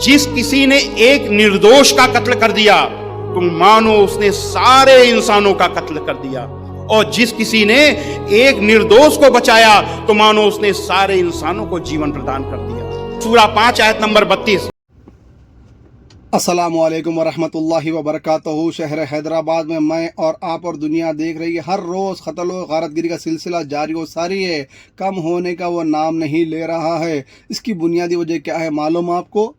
जिस किसी ने एक निर्दोष का कत्ल कर दिया तुम मानो उसने सारे इंसानों का कत्ल कर दिया, और जिस किसी ने एक निर्दोष को बचाया तो मानो उसने सारे इंसानों को जीवन प्रदान कर दिया। सूरा 5 आयत नंबर 32। अस्सलामुअलैकुम वरहमतुल्लाहि वबरकातुहू। शहर हैदराबाद में मैं और आप और दुनिया देख रही है, हर रोज़ कत्ल व गारतगिरी का सिलसिला जारी व सारी है, कम होने का वो नाम नहीं ले रहा है। इसकी बुनियादी वजह क्या है मालूम आपको?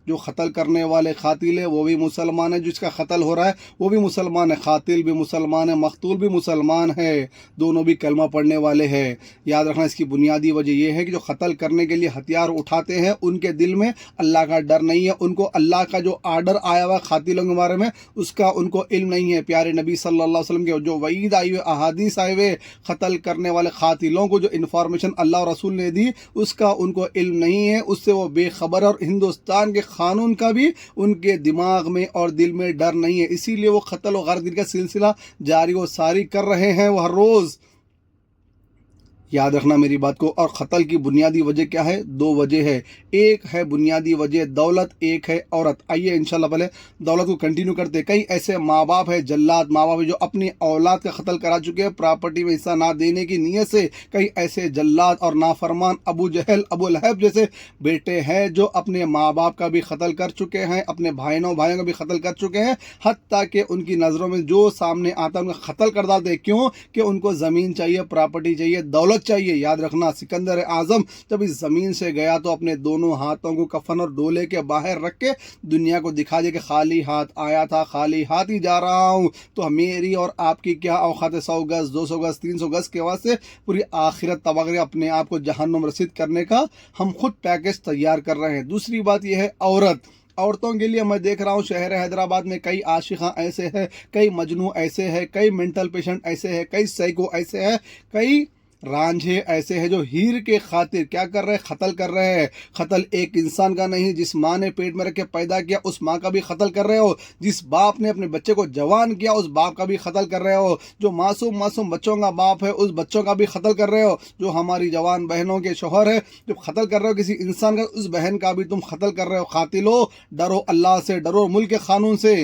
जो क़त्ल करने वाले क़ातिल है वो भी मुसलमान है, जिसका क़त्ल हो रहा है वो भी मुसलमान है, क़ातिल भी मुसलमान है, मक़तूल भी मुसलमान है, दोनों भी कलमा पढ़ने वाले हैं। याद रखना, इसकी बुनियादी वजह यह है कि जो क़त्ल करने के लिए हथियार उठाते हैं उनके दिल में अल्लाह का डर नहीं है, उनको अल्लाह का जो आर्डर आया हुआ क़ातिलों के बारे में उसका उनको इल्म नहीं है। प्यारे नबी सल्लल्लाहु अलैहि वसल्लम के जो वईद आई हुए अहादीस आए हुए क़त्ल करने वाले क़ातिलों को जो इन्फॉर्मेशन अल्लाह और रसूल ने दी उसका उनको इल्म नहीं है, उससे वो बेखबर। और हिंदुस्तान के कानून का भी उनके दिमाग में और दिल में डर नहीं है, इसीलिए वो कत्ल और गारतगिरी का सिलसिला जारी व सारी कर रहे हैं वो हर रोज़। याद रखना मेरी बात को। और क़त्ल की बुनियादी वजह क्या है? दो वजह है, एक है बुनियादी वजह दौलत, एक है औरत। आइए इंशाल्लाह पहले दौलत को कंटिन्यू करते। कई ऐसे माँ बाप है, जल्लाद माँ बाप है जो अपनी औलाद का कत्ल करा चुके हैं प्रॉपर्टी में हिस्सा ना देने की नीयत से। कई ऐसे जल्लाद और नाफरमान अबू जहल अबू लहब जैसे बेटे हैं जो अपने माँ बाप का भी कत्ल कर चुके हैं, अपने भाइयों का भी कत्ल कर चुके हैं, हत्ता कि उनकी नज़रों में जो सामने आता है उनका कत्ल कर डालते। क्यों? कि उनको ज़मीन चाहिए, प्रॉपर्टी चाहिए, दौलत चाहिए। याद रखना, सिकंदर आजम जब इस जमीन से गया तो अपने दोनों हाथों को कफन और डोले के बाहर रख के दुनिया को दिखा दिया कि खाली हाथ आया था, खाली हाथ ही जा रहा हूं। तो मेरी और आपकी क्या औकात है 100 गज 200 गज 300 गज के वास्ते पूरी आखिरत तबाह करके अपने आप को जहन्नुम रसीद करने का हम खुद पैकेज तैयार कर रहे हैं। दूसरी बात यह है औरतों के लिए मैं देख रहा हूँ शहर हैदराबाद में कई आशिका ऐसे हैं, कई मजनू ऐसे हैं, कई मेंटल पेशेंट ऐसे हैं, कई साइको ऐसे हैं, कई रांझे ऐसे हैं जो हीर के खातिर क्या कर रहे हैं? कत्ल कर रहे हैं। कत्ल एक इंसान का नहीं, जिस माँ ने पेट में रख के पैदा किया उस माँ का भी कत्ल कर रहे हो, जिस बाप ने अपने बच्चे को जवान किया उस बाप का भी कत्ल कर रहे हो, जो मासूम बच्चों का बाप है उस बच्चों का भी कत्ल कर रहे हो, जो हमारी जवान बहनों के शोहर है जो कत्ल कर रहे हो किसी इंसान का उस बहन का भी तुम कत्ल कर रहे हो। कातिलो, डरो अल्लाह से, डरो मुल्क के कानून से।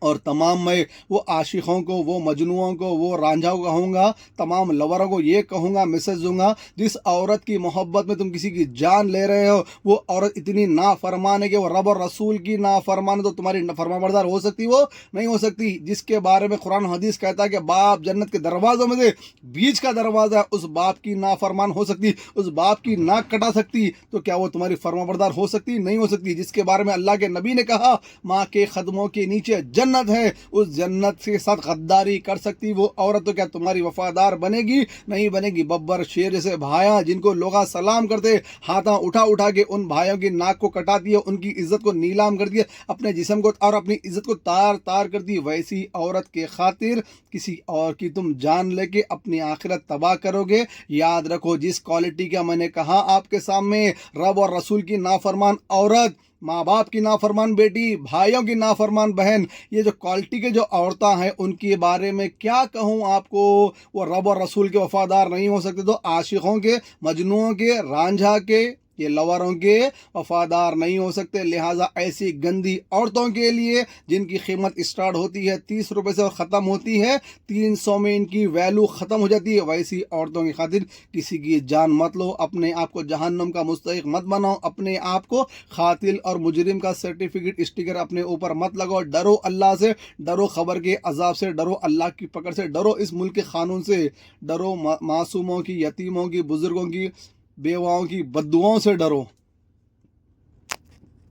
और तमाम मैं वो आशिकों को, वो मजनुओं को, वो रांझाओं को कहूँगा, तमाम लवरों को ये कहूँगा, मैसेज दूंगा, जिस औरत की मोहब्बत में तुम किसी की जान ले रहे हो वो औरत इतनी नाफरमान है कि वो रब और रसूल की नाफरमान है, तो तुम्हारी फरमाबरदार हो सकती? वो नहीं हो सकती। जिसके बारे में कुरान हदीस कहता है कि बाप जन्नत के दरवाज़ों में से बीच का दरवाज़ा है, उस बाप की नाफरमान हो सकती, उस बाप की नाक कटा सकती, तो क्या वो तुम्हारी फरमाबरदार हो सकती? नहीं हो सकती। जिसके बारे में अल्लाह के नबी ने कहा माँ के कदमों के नीचे जन्नत है, उस जन्नत के साथ गद्दारी कर सकती वो औरत तो क्या तुम्हारी वफादार बनेगी? नहीं बनेगी। बब्बर शेर जैसे भाइयां जिनको लोग सलाम करते, हाथा उठा के उन भाइयों की नाक को कटाती है, उनकी इज्जत को नीलाम कर दिया, अपने जिस्म को और अपनी इज्जत को तार कर दी, वैसी औरत के खातिर किसी और की तुम जान लेके अपनी आखिरत तबाह करोगे। याद रखो, जिस क्वालिटी का मैंने कहा आपके सामने, रब और रसूल की नाफरमान औरत, माँ बाप की नाफरमान बेटी, भाइयों की नाफरमान बहन, ये जो क्वालिटी के जो औरतें हैं उनके बारे में क्या कहूँ आपको? वो रब और रसूल के वफादार नहीं हो सकते तो आशिकों के, मजनुओं के, रांझा के, ये लवरों के वफादार नहीं हो सकते। लिहाजा ऐसी गंदी औरतों के लिए जिनकी कीमत स्टार्ट होती है 30 रुपये से और ख़त्म होती है 300 में, इनकी वैल्यू ख़त्म हो जाती है, वैसी औरतों की खातिर किसी की जान मत लो, अपने आप को जहन्नुम का मुस्तहिक मत बनाओ, अपने आप को कातिल और मुजरिम का सर्टिफिकेट स्टिकर अपने ऊपर मत लगाओ। डरो अल्लाह से, डरो खबर के अजाब से, डरो अल्लाह की पकड़ से, डरो इस मुल्क के कानून से, डरो मासूमों की, यतीमों की, बुजुर्गों की, बेवाओं की बद्दुआओं से डरो।